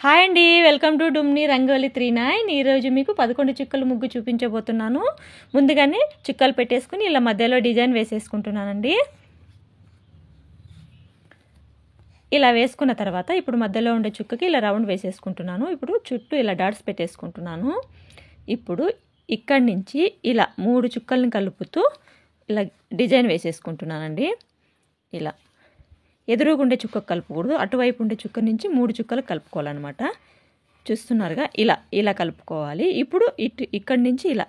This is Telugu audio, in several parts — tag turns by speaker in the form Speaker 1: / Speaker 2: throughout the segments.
Speaker 1: హాయ్ అండి, వెల్కమ్ టు డుమ్ని రంగోలి 39. ఈరోజు మీకు 11 చుక్కల ముగ్గు చూపించబోతున్నాను. ముందుగానే చుక్కలు పెట్టేసుకుని ఇలా మధ్యలో డిజైన్ వేసేసుకుంటున్నానండి. ఇలా వేసుకున్న తర్వాత ఇప్పుడు మధ్యలో ఉండే చుక్కకి ఇలా రౌండ్ వేసేసుకుంటున్నాను. ఇప్పుడు చుట్టూ ఇలా డాట్స్ పెట్టేసుకుంటున్నాను. ఇప్పుడు ఇక్కడి నుంచి ఇలా 3 చుక్కల్ని కలుపుతూ ఇలా డిజైన్ వేసేసుకుంటున్నానండి. ఇలా ఎదురుగుండే చుక్క కలుపుకూడదు, అటువైపు ఉండే చుక్క నుంచి 3 చుక్కలు కలుపుకోవాలన్నమాట. చూస్తున్నారుగా, ఇలా ఇలా కలుపుకోవాలి. ఇప్పుడు ఇక్కడి నుంచి ఇలా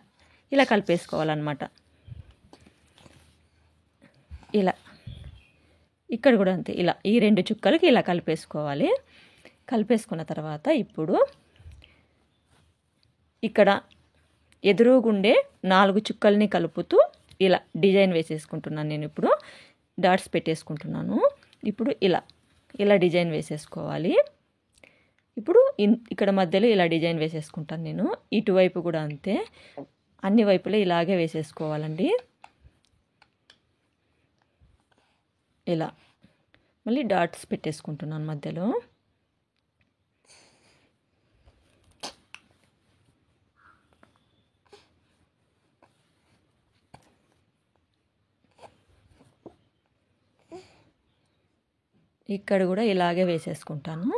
Speaker 1: ఇలా కలిపేసుకోవాలన్నమాట. ఇలా ఇక్కడ కూడా అంతే, ఇలా ఈ 2 చుక్కలకి ఇలా కలిపేసుకోవాలి. కలిపేసుకున్న తర్వాత ఇప్పుడు ఇక్కడ ఎదురుగుండే 4 చుక్కల్ని కలుపుతూ ఇలా డిజైన్ వేసేసుకుంటున్నాను. నేను ఇప్పుడు డాట్స్ పెట్టేసుకుంటున్నాను. ఇప్పుడు ఇలా ఇలా డిజైన్ వేసేసుకోవాలి. ఇప్పుడు ఇక్కడ మధ్యలో ఇలా డిజైన్ వేసేసుకుంటాను నేను. ఇటువైపు కూడా అంతే, అన్ని వైపులా ఇలాగే వేసేసుకోవాలండి. ఇలా మళ్ళీ డాట్స్ పెట్టేసుకుంటున్నాను మధ్యలో. ఇక్కడ కూడా ఇలాగే వేసేసుకుంటాను.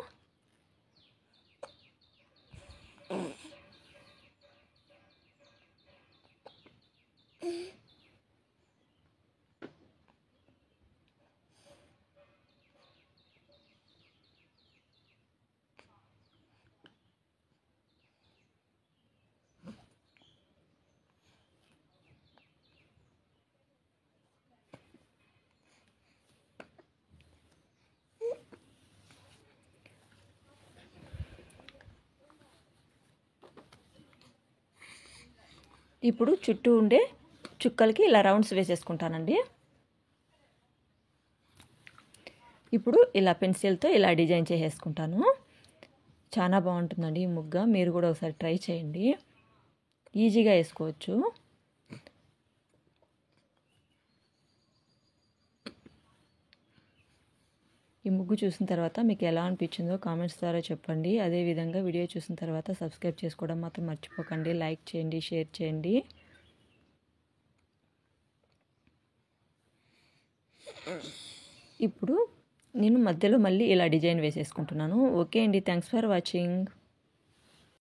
Speaker 1: ఇప్పుడు చుట్టూ ఉండే చుక్కలకి ఇలా రౌండ్స్ వేసేసుకుంటానండి. ఇప్పుడు ఇలా పెన్సిల్తో ఇలా డిజైన్ చేసేసుకుంటాను. చాలా బాగుంటుందండి ఈ ముగ్గ. మీరు కూడా ఒకసారి ట్రై చేయండి, ఈజీగా వేసుకోవచ్చు. ఈ ముగ్గు చూసిన తర్వాత మీకు ఎలా అనిపించిందో కామెంట్స్ ద్వారా చెప్పండి. అదేవిధంగా వీడియో చూసిన తర్వాత సబ్స్క్రైబ్ చేసుకోవడం మాత్రం మర్చిపోకండి. లైక్ చేయండి, షేర్ చేయండి. ఇప్పుడు నేను మధ్యలో మళ్ళీ ఇలా డిజైన్ వేసేసుకుంటున్నాను. ఓకే అండి, థ్యాంక్స్ ఫర్ వాచింగ్.